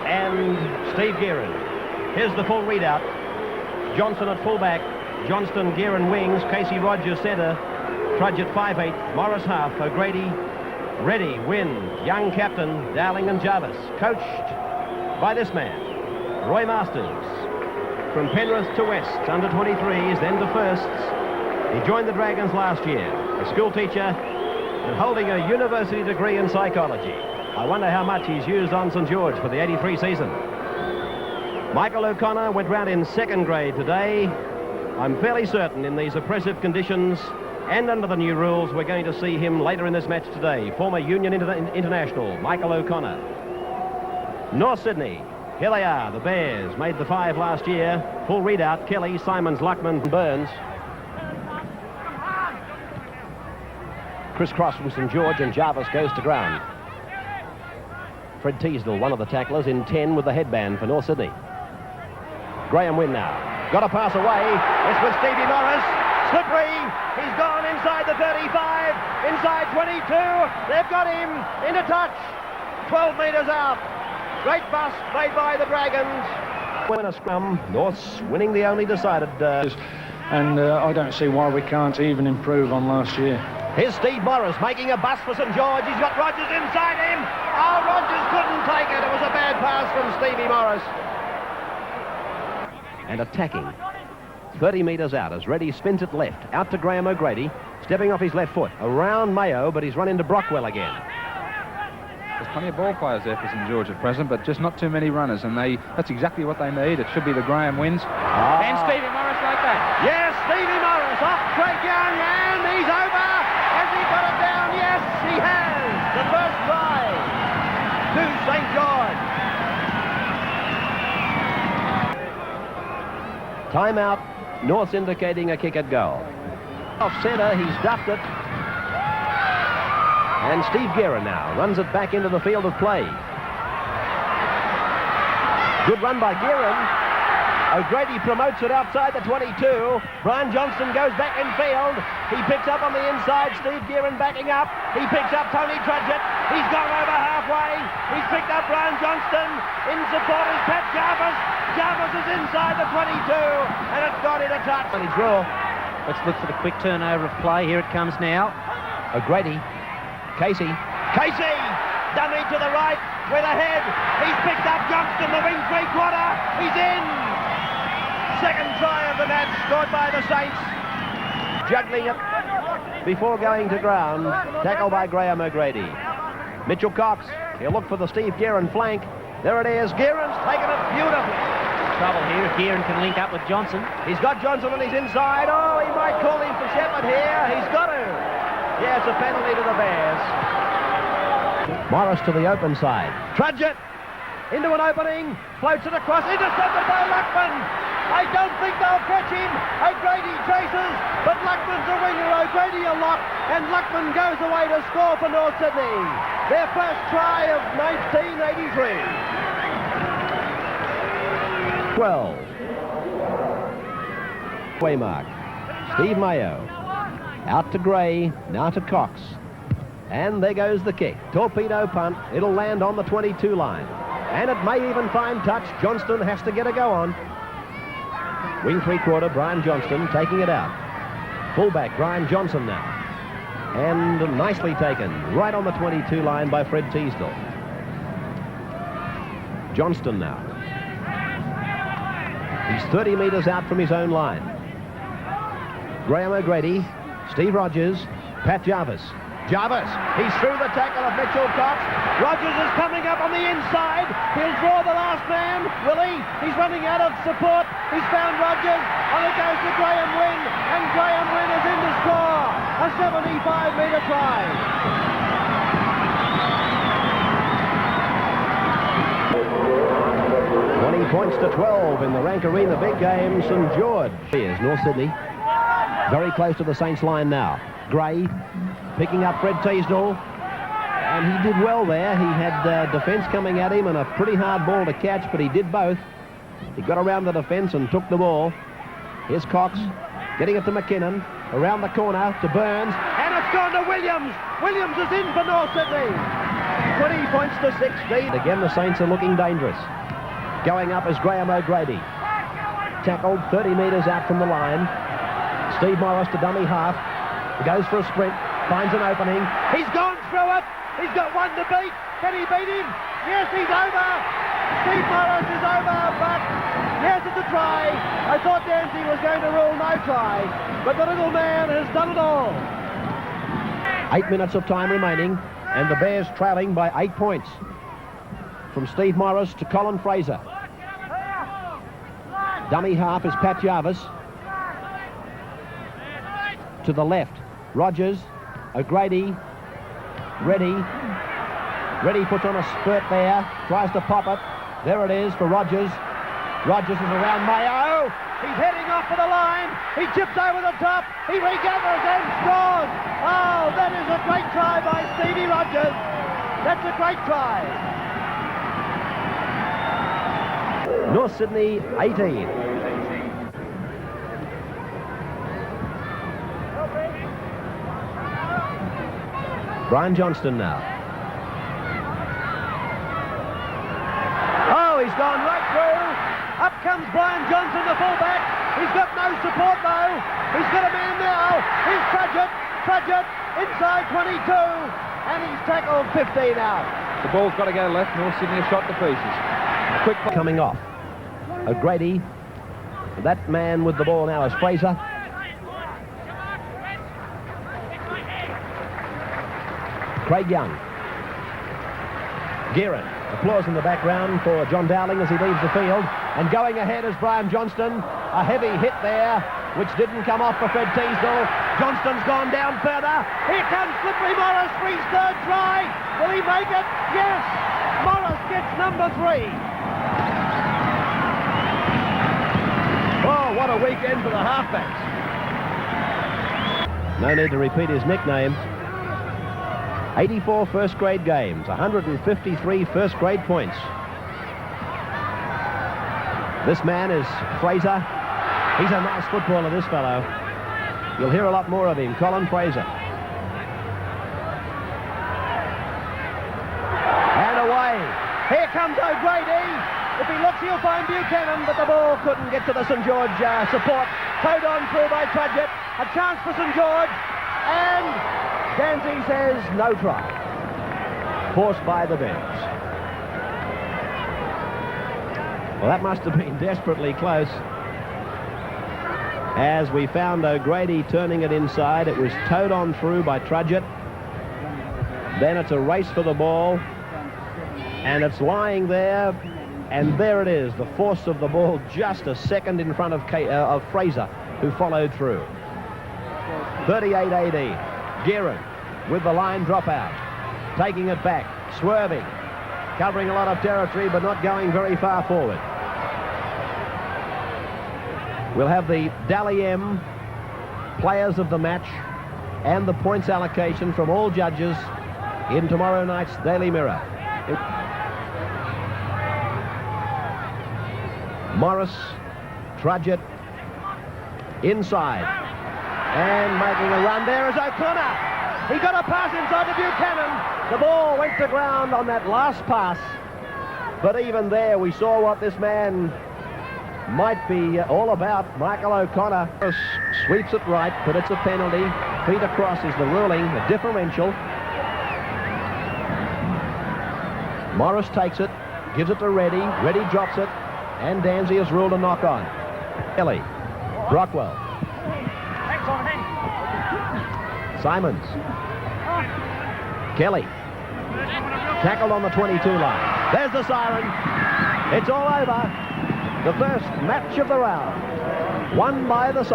and Steve Gearin. Here's the full readout. Johnson at fullback, Johnston, Gearin wings, Stevie Rogers centre, Trudge at 5'8", Morris half, O'Grady, Reddy, Wynn, young captain, Dowling and Jarvis, coached by this man, Roy Masters. From Penrith to West, under 23s, then to firsts. He joined the Dragons last year, a school teacher and holding a university degree in psychology. I wonder how much he's used on St George for the 83 season. Michael O'Connor went round in second grade today. I'm fairly certain in these oppressive conditions and under the new rules, we're going to see him later in this match today. Former Union International, Michael O'Connor. North Sydney, here they are, the Bears. Made the 5 last year. Full readout, Kelly, Simons, Luckman, Burns. Crisscross from St George, and Jarvis goes to ground. Fred Teasdale, one of the tacklers, in 10 with the headband for North Sydney. Graham Wynn now. Got a pass away. It's with Stevie Morris. Slippery. He's gone inside the 35. Inside 22. They've got him into touch. 12 metres out. Great bust made by the Dragons. Win a scrum. North's winning the only decided. And I don't see why we can't even improve on last year. Here's Steve Morris making a bust for St George. He's got Rogers inside him. Oh, Rogers couldn't take it. It was a bad pass from Stevie Morris. And attacking. 30 metres out as Reddy spins it left. Out to Graham O'Grady. Stepping off his left foot. Around Mayo, but he's run into Brockwell again. There's plenty of ball players there for St George at present, but just not too many runners, and that's exactly what they need. It should be the Graham wins. And Stevie Morris like that. Yes, Stevie Morris off Craig Young, and he's over. Has he got it down? Yes, he has. The first try to St George. Timeout. North's indicating a kick at goal. Off centre, he's duffed it. And Steve Gearin now runs it back into the field of play. Good run by Gearin. O'Grady promotes it outside the 22. Brian Johnston goes back in field. He picks up on the inside. Steve Gearin backing up. He picks up Tony Trudgett. He's gone over halfway. He's picked up Brian Johnston. In support is Pat Jarvis. Jarvis is inside the 22. And it's got in a touch. And he draw. Let's look for the quick turnover of play. Here it comes now. O'Grady. Casey, dummy to the right with a head. He's picked up Johnston, the wing three-quarter. He's in. Second try of the match scored by the Saints. Juggling it before going to ground. Tackle by Graham O'Grady. Mitchell Cox, he'll look for the Steve Gearin flank. There it is. Gearin's taken it beautifully. Trouble here if Gearin can link up with Johnson. He's got Johnson on his inside. Oh, he might call him for Shepherd here. He's got to. Yeah, it's a penalty to the Bears. Morris to the open side. Trudgett into an opening. Floats it across. Intercepted by Luckman. I don't think they'll catch him. O'Grady chases, but Luckman's a winger. O'Grady a lock, and Luckman goes away to score for North Sydney. Their first try of 1983. 12. Waymark. Steve Mayo. Out to Gray, now to Cox. And there goes the kick. Torpedo punt. It'll land on the 22 line. And it may even find touch. Johnston has to get a go on. Wing three-quarter, Brian Johnston taking it out. Fullback, Brian Johnson now. And nicely taken. Right on the 22 line by Fred Teasdale. Johnston now. He's 30 metres out from his own line. Graham O'Grady. Steve Rogers, Pat Jarvis. Jarvis, he's through the tackle of Mitchell Cox. Rogers is coming up on the inside. He'll draw the last man. Will he? He's running out of support. He's found Rogers. On it goes to Graham Wynn. And Graham Wynn is in to score. A 75-metre try. Points to 12 in the Rank Arena big game. St George. Here's North Sydney. Very close to the Saints line now. Gray picking up Fred Teasdale. And he did well there. He had defence coming at him and a pretty hard ball to catch, but he did both. He got around the defence and took the ball. Here's Cox getting it to McKinnon. Around the corner to Burns. And it's gone to Williams. Williams is in for North Sydney. 20 points to 16. Again, the Saints are looking dangerous. Going up is Graham O'Grady. Tackled 30 metres out from the line. Steve Morris to dummy half. Goes for a sprint. Finds an opening. He's gone through it. He's got one to beat. Can he beat him? Yes, he's over. Steve Morris is over, but yes, it's a try. I thought Dancy was going to rule no try, but the little man has done it all. 8 minutes of time remaining, and the Bears trailing by 8 points. From Steve Morris to Colin Fraser. Dummy half is Pat Jarvis. To the left, Rogers, O'Grady, Reddy puts on a spurt there, tries to pop it. There it is for Rogers. Rogers is around Mayo. He's heading off for the line. He chips over the top. He regathers and scores. Oh, that is a great try by Stevie Rogers. That's a great try. North Sydney 18. Brian Johnston now. Oh, he's gone right through. Up comes Brian Johnson, the fullback. He's got no support, though. He's got a man now. He's Trudgett, inside 22. And he's tackled 15 out. The ball's got to go left. North Sydney are shot to pieces. Quick play. Coming off. O'Grady. That man with the ball now is Fraser. Craig Young. Gearin. Applause in the background for John Dowling as he leaves the field. And going ahead is Brian Johnston. A heavy hit there, which didn't come off for Fred Teasdale. Johnston's gone down further. Here comes Slippery Morris for his third try. Will he make it? Yes! Morris gets number 3. Oh, what a weekend for the halfbacks. No need to repeat his nickname. 84 first grade games, 153 first grade points. This man is Fraser. He's a nice footballer, this fellow. You'll hear a lot more of him, Colin Fraser. And away. Here comes O'Grady. If he looks, he'll find Buchanan, but the ball couldn't get to the St George support. Towed on through by Trudgett. A chance for St George. And Dancy says no try. Forced by the Bears. Well, that must have been desperately close. As we found O'Grady turning it inside, it was towed on through by Trudgett. Then it's a race for the ball. And it's lying there. And there it is, the force of the ball just a second in front of Fraser, who followed through. 38-18. Gearin with the line dropout, taking it back, swerving, covering a lot of territory but not going very far forward. We'll have the Dally M players of the match and the points allocation from all judges in tomorrow night's Daily Mirror. Morris, Trudgett, inside, and making a run. There is O'Connor. He got a pass inside to Buchanan. The ball went to ground on that last pass. But even there, we saw what this man might be all about. Michael O'Connor sweeps it right, but it's a penalty. Feet across is the ruling, the differential. Morris takes it, gives it to Reddy. Reddy drops it, and Dancy has ruled a knock-on. Kelly, Brockwell, Simons, Kelly, tackled on the 22 line. There's the siren. It's all over. The first match of the round, won by the Saints.